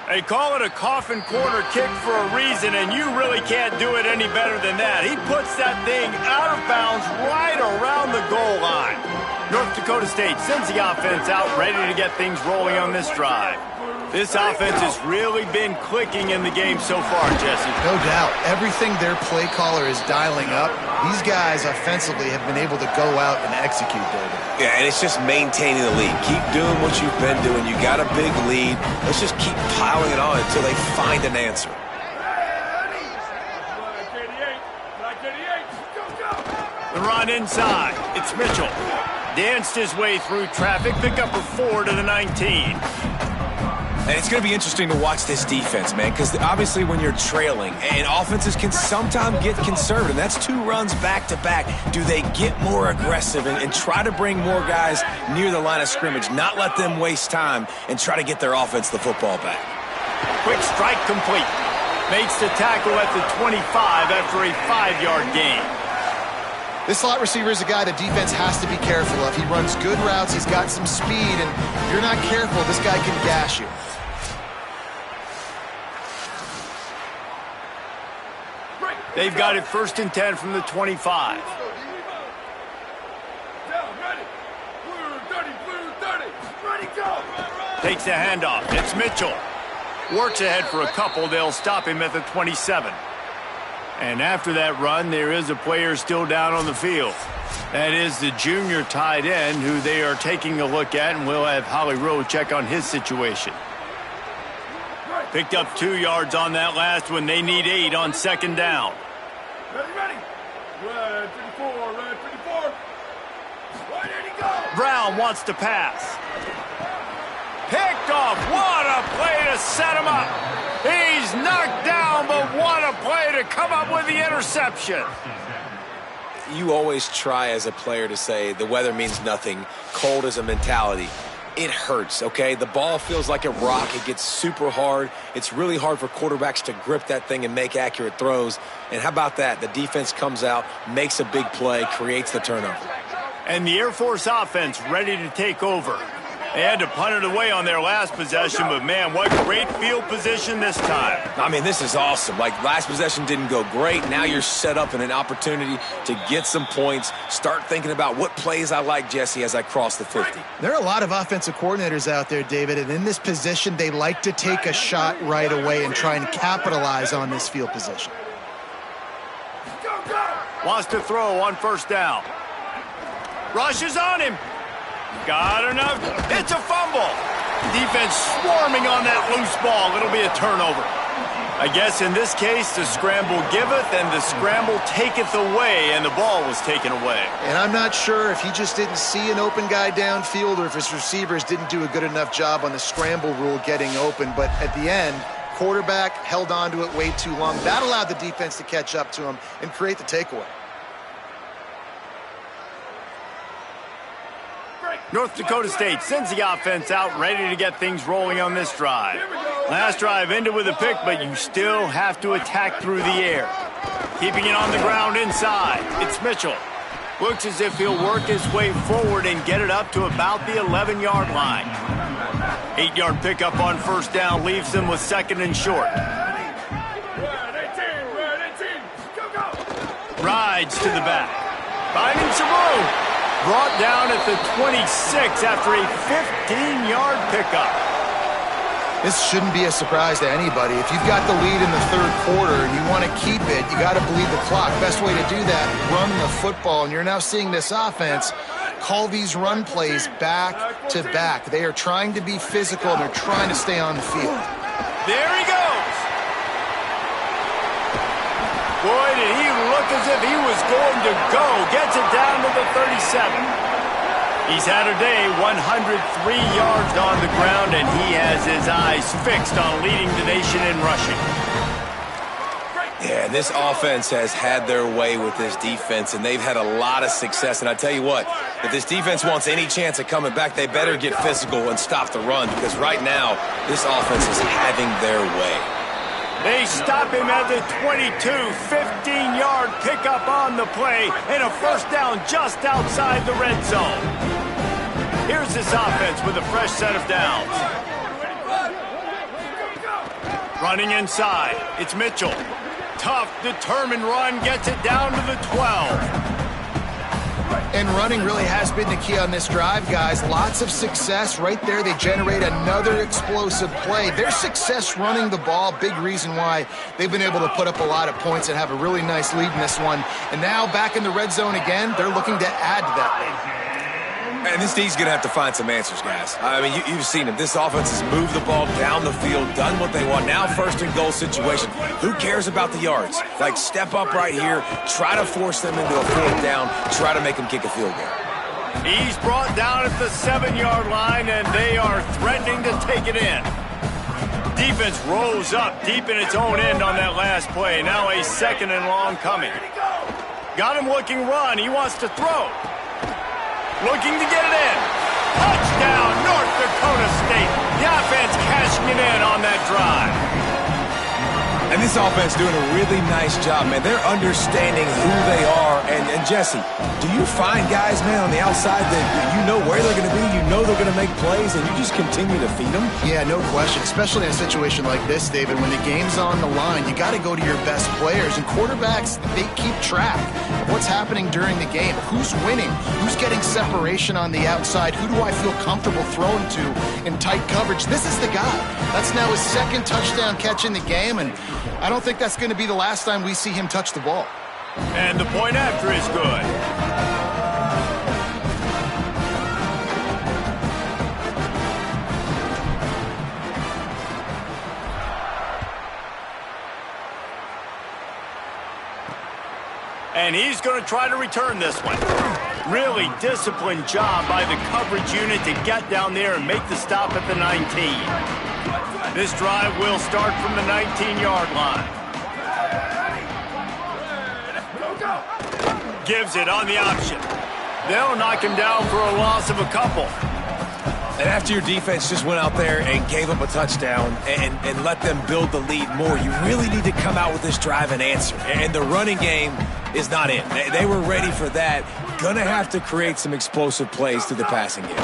They call it a coffin corner kick for a reason, and you really can't do it any better than that. He puts that thing out of bounds right around the goal line. North Dakota State sends the offense out, ready to get things rolling on this drive. This offense has really been clicking in the game so far, Jesse. No doubt. Everything their play caller is dialing up, these guys offensively have been able to go out and execute, David. Yeah, and it's just maintaining the lead. Keep doing what you've been doing. You got a big lead. Let's just keep piling it on until they find an answer. The run inside. It's Mitchell. Danced his way through traffic. Pick up a 4 to the 19. And it's going to be interesting to watch this defense, man, because obviously when you're trailing, and offenses can sometimes get conservative. That's 2 runs back-to-back. Do they get more aggressive and try to bring more guys near the line of scrimmage, not let them waste time, and try to get their offense the football back? Quick strike complete. Makes the tackle at the 25 after a 5-yard gain. This slot receiver is a guy the defense has to be careful of. He runs good routes. He's got some speed, and if you're not careful, this guy can gash you. They've got it 1st and 10 from the 25. Takes the handoff. It's Mitchell. Works ahead for a couple. They'll stop him at the 27. And after that run, there is a player still down on the field. That is the junior tight end who they are taking a look at, and we'll have Holly Rowe check on his situation. Picked up 2 yards on that last one. They need 8 on 2nd down. Ready. Red 54, red 54. Right, there he goes. Brown wants to pass. Picked off. What a play to set him up. He's knocked down, but what a play to come up with the interception. You always try as a player to say the weather means nothing. Cold is a mentality. It hurts, okay? The ball feels like a rock. It gets super hard. It's really hard for quarterbacks to grip that thing and make accurate throws. And how about that? The defense comes out, makes a big play, creates the turnover. And the Air Force offense ready to take over. They had to punt it away on their last possession, but man, what great field position this time. I mean, this is awesome. Like, last possession didn't go great. Now you're set up in an opportunity to get some points. Start thinking about what plays I like, Jesse, as I cross the 50. There are a lot of offensive coordinators out there, David, and in this position, they like to take a shot right away and try and capitalize on this field position. Wants to throw on 1st down. Rushes on him. Got enough. It's a fumble. Defense swarming on that loose ball. It'll be a turnover. I guess in this case, the scramble giveth and the scramble taketh away, and the ball was taken away. And I'm not sure if he just didn't see an open guy downfield or if his receivers didn't do a good enough job on the scramble rule getting open. But at the end, quarterback held on to it way too long. That allowed the defense to catch up to him and create the takeaway. North Dakota State sends the offense out, ready to get things rolling on this drive. Last drive ended with a pick, but you still have to attack through the air. Keeping it on the ground inside. It's Mitchell. Looks as if he'll work his way forward and get it up to about the 11-yard line. 8-yard pickup on 1st down leaves them with 2nd and short. Rides to the back. Finding some room. Brought down at the 26 after a 15-yard pickup. This shouldn't be a surprise to anybody. If you've got the lead in the 3rd quarter and you want to keep it, you got to bleed the clock. Best way to do that, run the football. And you're now seeing this offense call these run plays back to back. They are trying to be physical, and they're trying to stay on the field. There he goes. Boy, did he look as if he was going to go. Gets it down to the 37. He's had a day, 103 yards on the ground, and he has his eyes fixed on leading the nation in rushing. Yeah, this offense has had their way with this defense, and they've had a lot of success. And I tell you what, if this defense wants any chance of coming back, they better get physical and stop the run, because right now, this offense is having their way. They stop him at the 22, 15-yard pickup on the play, and a first down just outside the red zone. Here's this offense with a fresh set of downs. Running inside, it's Mitchell. Tough, determined run, gets it down to the 12. And running really has been the key on this drive, guys. Lots of success right there. They generate another explosive play. Their success running the ball, big reason why they've been able to put up a lot of points and have a really nice lead in this one. And now back in the red zone again, they're looking to add to that lead. And this D's going to have to find some answers, guys. I mean, you've seen him. This offense has moved the ball down the field, done what they want. Now first and goal situation. Who cares about the yards? Like, step up right here, try to force them into a fourth down, try to make them kick a field goal. He's brought down at the 7-yard line, and they are threatening to take it in. Defense rose up deep in its own end on that last play. Now a second and long coming. Got him looking run. He wants to throw. Looking to get it in. Touchdown, North Dakota State. The offense cashing it in on that drive. And this offense doing a really nice job, man. They're understanding who they are. And Jesse, do you find guys, man, on the outside that you know where they're going to be, you know they're going to make plays, and you just continue to feed them? Yeah, no question, especially in a situation like this, David. When the game's on the line, you got to go to your best players. And quarterbacks, they keep track of what's happening during the game. Who's winning? Who's getting separation on the outside? Who do I feel comfortable throwing to in tight coverage? This is the guy. That's now his second touchdown catch in the game, and I don't think that's going to be the last time we see him touch the ball. And the point after is good. And he's going to try to return this one. Really disciplined job by the coverage unit to get down there and make the stop at the 19. This drive will start from the 19-yard line. Gives it on the option. They'll knock him down for a loss of a couple. And after your defense just went out there and gave up a touchdown and let them build the lead more, you really need to come out with this drive and answer. And the running game is not in. They were ready for that. Gonna have to create some explosive plays through the passing game.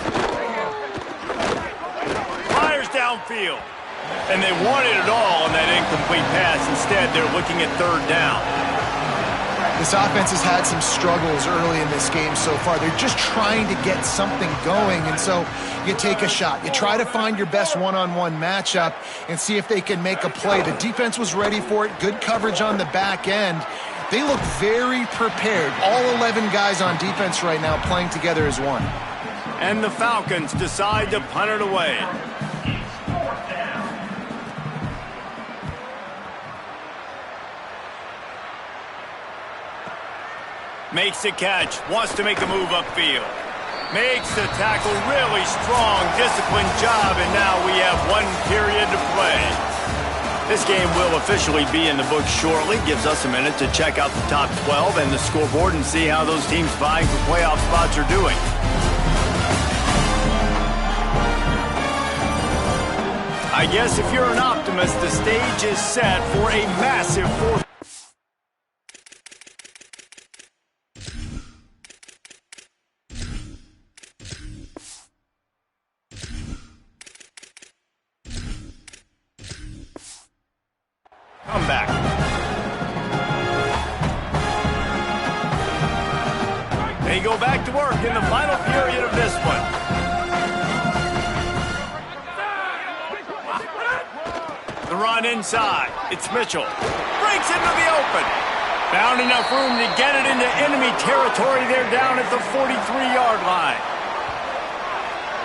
Fires downfield. And they wanted it all on that incomplete pass. Instead, they're looking at third down. This offense has had some struggles early in this game so far. They're just trying to get something going, and so you take a shot. You try to find your best one-on-one matchup and see if they can make a play. The defense was ready for it. Good coverage on the back end. They look very prepared. All 11 guys on defense right now playing together as one. And the Falcons decide to punt it away. Makes the catch, wants to make a move upfield. Makes the tackle, really strong, disciplined job, and now we have 1 period to play. This game will officially be in the books shortly. Gives us a minute to check out the top 12 and the scoreboard and see how those teams vying for playoff spots are doing. I guess if you're an optimist, the stage is set for a massive fourth. Comeback. They go back to work in the final period of this one. The run inside. It's Mitchell. Breaks into the open. Found enough room to get it into enemy territory. They're down at the 43-yard line.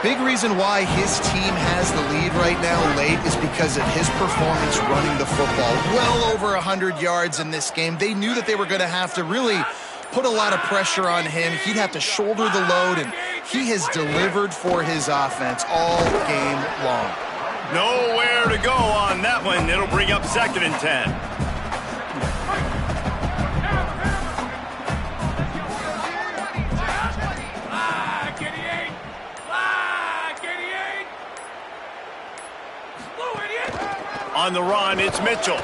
Big reason why his team has the lead right now late is because of his performance running the football. Well over 100 yards in this game. They knew that they were going to have to really put a lot of pressure on him. He'd have to shoulder the load, and he has delivered for his offense all game long. Nowhere to go on that one. It'll bring up 2nd and 10. On the run, it's Mitchell.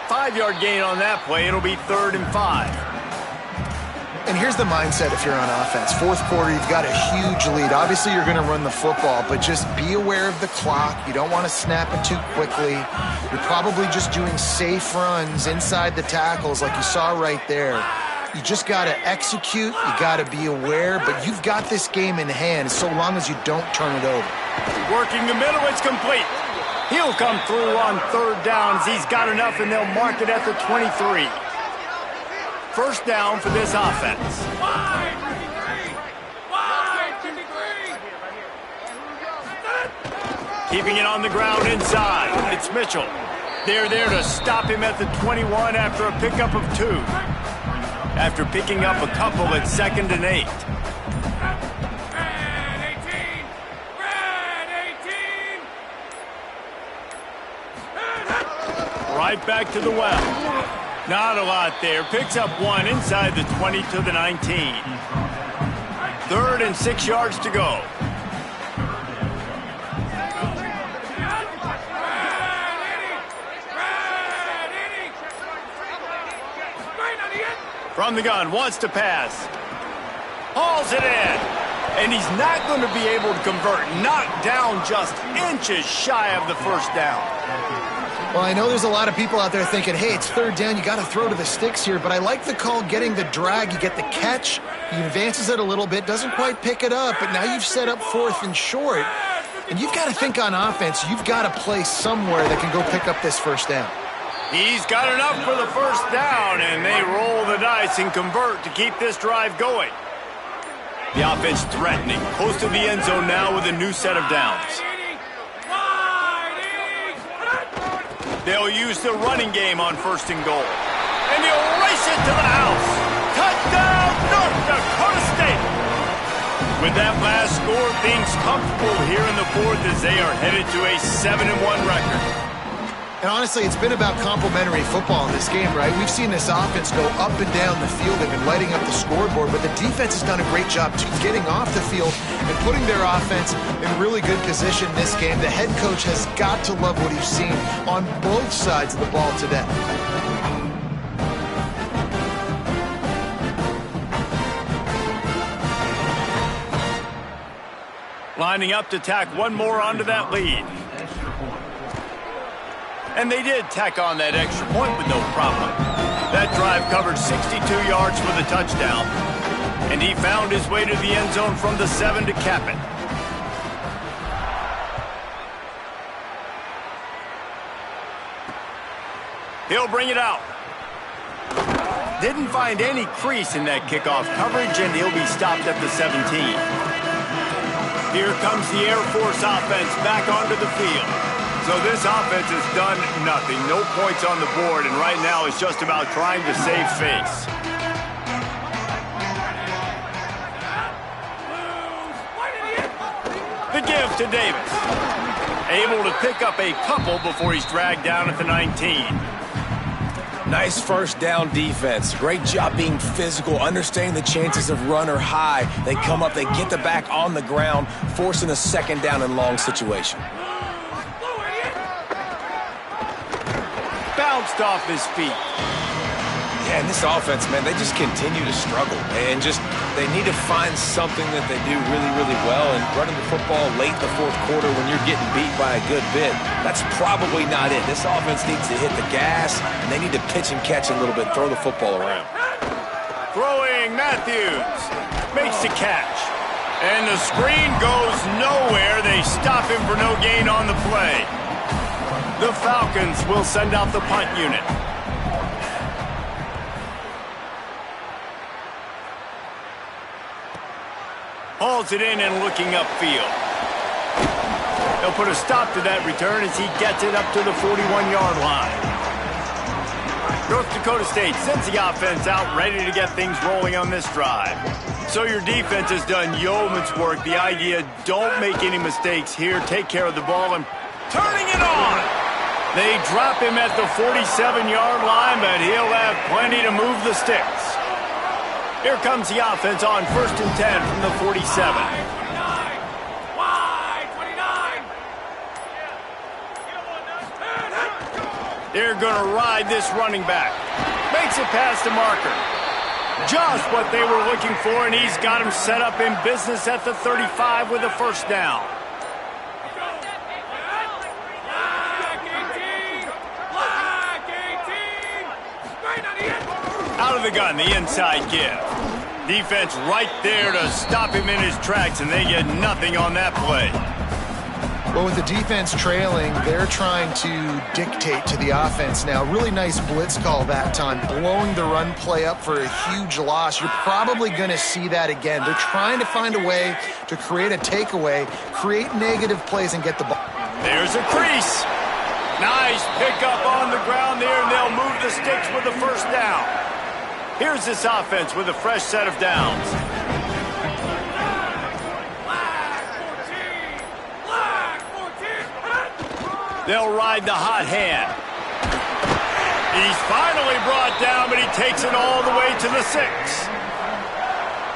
5-yard gain on that play. It'll be 3rd and 5. And here's the mindset if you're on offense. 4th quarter, you've got a huge lead. Obviously, you're going to run the football, but just be aware of the clock. You don't want to snap it too quickly. You're probably just doing safe runs inside the tackles like you saw right there. You just got to execute. You got to be aware, but you've got this game in hand so long as you don't turn it over. Working the middle, it's complete. He'll come through on 3rd downs. He's got enough, and they'll mark it at the 23. 1st down for this offense. Keeping it on the ground inside. It's Mitchell. They're there to stop him at the 21 after a pickup of 2. After picking up a couple at 2nd and 8. Right back to the well. Not a lot there. Picks up 1 inside the 20 to the 19. 3rd and 6 yards to go. From the gun, wants to pass. Hauls it in. And he's not going to be able to convert. Knocked down just inches shy of the 1st down. Well, I know there's a lot of people out there thinking, hey, it's 3rd down, you got to throw to the sticks here, but I like the call getting the drag. You get the catch, he advances it a little bit, doesn't quite pick it up, but now you've set up 4th and short, and you've got to think on offense, you've got to play somewhere that can go pick up this 1st down. He's got enough for the 1st down, and they roll the dice and convert to keep this drive going. The offense threatening, close to the end zone now with a new set of downs. They'll use the running game on 1st and goal. And he'll race it to the house. Touchdown, North Dakota State. With that last score, things comfortable here in the 4th as they are headed to a 7-1 record. And honestly, it's been about complementary football in this game, right? We've seen this offense go up and down the field. They've been lighting up the scoreboard, but the defense has done a great job too, getting off the field and putting their offense in really good position this game. The head coach has got to love what he's seen on both sides of the ball today. Lining up to tack one more onto that lead. And they did tack on that extra point with no problem. That drive covered 62 yards for the touchdown. And he found his way to the end zone from the 7 to cap it. He'll bring it out. Didn't find any crease in that kickoff coverage, and he'll be stopped at the 17. Here comes the Air Force offense back onto the field. So this offense has done nothing. No points on the board, and right now it's just about trying to save face. The give to Davis. Able to pick up a couple before he's dragged down at the 19. Nice 1st down defense. Great job being physical, understanding the chances of run or high. They come up, they get the back on the ground, forcing a 2nd down and long situation. Bounced off his feet. Yeah, and this offense, man, they just continue to struggle. And they need to find something that they do really, really well. And running the football late in the 4th quarter when you're getting beat by a good bit, that's probably not it. This offense needs to hit the gas, and they need to pitch and catch a little bit, throw the football around. Throwing Matthews. Makes the catch. And the screen goes nowhere. They stop him for no gain on the play. The Falcons will send out the punt unit. Hauls it in and looking upfield. They'll put a stop to that return as he gets it up to the 41-yard line. North Dakota State sends the offense out ready to get things rolling on this drive. So your defense has done yeoman's work. The idea, don't make any mistakes here. Take care of the ball and turning it on. They drop him at the 47-yard line, but he'll have plenty to move the sticks. Here comes the offense on 1st and 10 from the 47. They're going to ride this running back. Makes it past the marker. Just what they were looking for, and he's got him set up in business at the 35 with a first down. Out of the gun, the inside give. Defense right there to stop him in his tracks, and they get nothing on that play. Well, with the defense trailing, they're trying to dictate to the offense now. Really nice blitz call that time, blowing the run play up for a huge loss. You're probably going to see that again. They're trying to find a way to create a takeaway, create negative plays, and get the ball. There's a crease. Nice pickup on the ground there, and they'll move the sticks with the first down. Here's this offense with a fresh set of downs. They'll ride the hot hand. He's finally brought down, but he takes it all the way to the 6.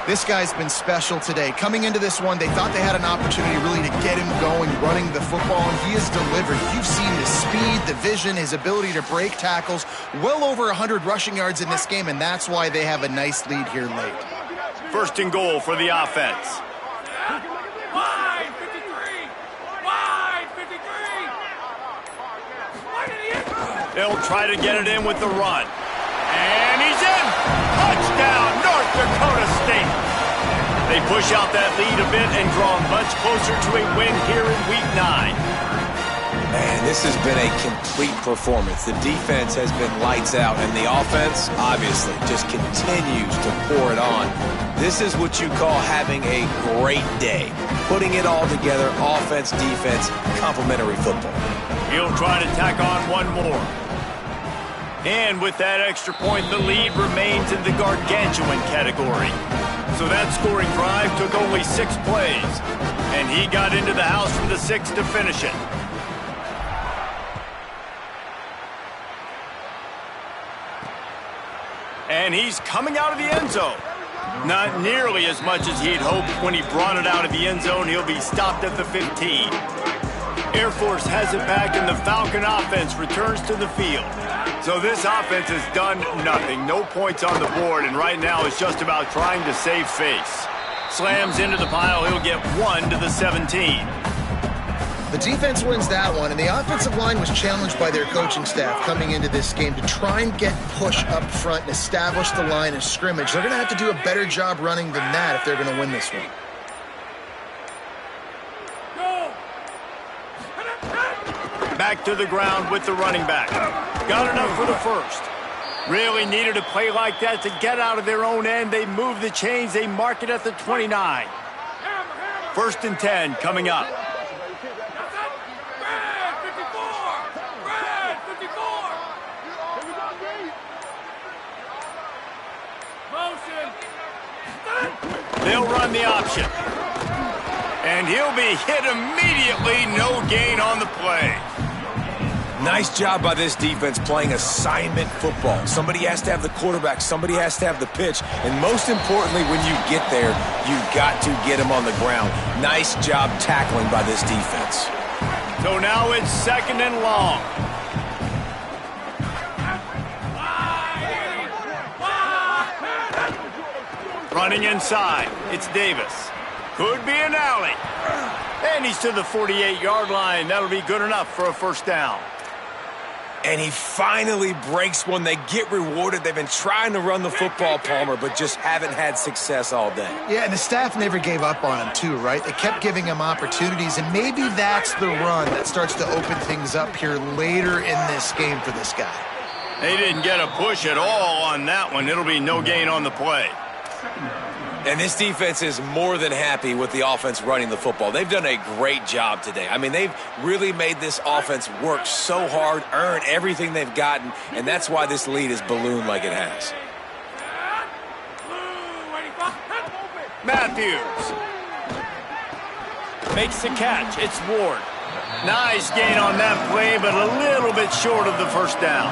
This guy's been special today. Coming into this one, they thought they had an opportunity really to get him going, running the football, and he has delivered. You've seen the speed, the vision, his ability to break tackles. Well over 100 rushing yards in this game, and that's why they have a nice lead here late. 1st and goal for the offense. They'll try to get it in with the run. And he's in! Touchdown, North Dakota State! They push out that lead a bit and draw much closer to a win here in Week 9. Man, this has been a complete performance. The defense has been lights out, and the offense, obviously, just continues to pour it on. This is what you call having a great day. Putting it all together, offense, defense, complementary football. He'll try to tack on one more. And with that extra point, the lead remains in the gargantuan category. So that scoring drive took only 6 plays. And he got into the house for the 6 to finish it. And he's coming out of the end zone. Not nearly as much as he'd hoped when he brought it out of the end zone. He'll be stopped at the 15. Air Force has it back, and the Falcon offense returns to the field. So this offense has done nothing. No points on the board, and right now it's just about trying to save face. Slams into the pile. He'll get 1 to the 17. The defense wins that one, and the offensive line was challenged by their coaching staff coming into this game to try and get push up front and establish the line of scrimmage. They're going to have to do a better job running than that if they're going to win this one. Back to the ground with the running back. Got enough for the first. Really needed a play like that to get out of their own end. They move the chains. They mark it at the 29. 1st and 10 coming up. They'll run the option. And he'll be hit immediately. No gain on the play. Nice job by this defense playing assignment football. Somebody has to have the quarterback. Somebody has to have the pitch. And most importantly, when you get there, you've got to get him on the ground. Nice job tackling by this defense. So now it's 2nd and long. Running inside. It's Davis. Could be an alley. And he's to the 48-yard line. That'll be good enough for a first down. And he finally breaks one. They get rewarded. They've been trying to run the football, Palmer, but just haven't had success all day. Yeah, and the staff never gave up on him, too, right? They kept giving him opportunities, and maybe that's the run that starts to open things up here later in this game for this guy. They didn't get a push at all on that one. It'll be no gain on the play. And this defense is more than happy with the offense running the football. They've done a great job today. I mean, they've really made this offense work so hard, earn everything they've gotten, and that's why this lead is ballooned like it has. Matthews makes the catch. It's Ward. Nice gain on that play, but a little bit short of the first down.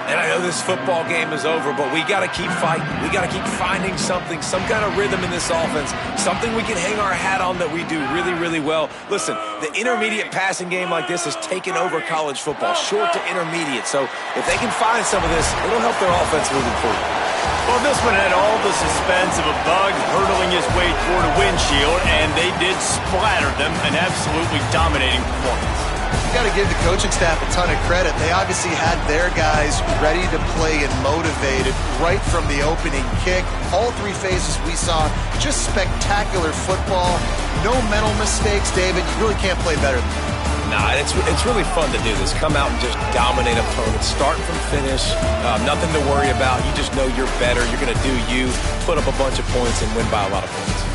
And I know this football game is over, but we got to keep fighting. We got to keep finding something, some kind of rhythm in this offense, something we can hang our hat on that we do really, really well. Listen, the intermediate passing game like this has taken over college football, short to intermediate. So if they can find some of this, it'll help their offense moving forward. Well, this one had all the suspense of a bug hurtling his way toward a windshield, and they did splatter them, an absolutely dominating performance. You got to give the coaching staff a ton of credit. They obviously had their guys ready to play and motivated right from the opening kick. All three phases we saw, just spectacular football. No mental mistakes, David. You really can't play better than that. Nah, it's really fun to do this. Come out and just dominate opponents. Start from finish. Nothing to worry about. You just know you're better. You're going to do you, put up a bunch of points, and win by a lot of points.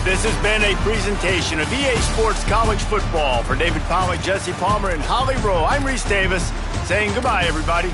This has been a presentation of EA Sports College Football. For David Pollack, Jesse Palmer, and Holly Rowe, I'm Reese Davis saying goodbye, everybody.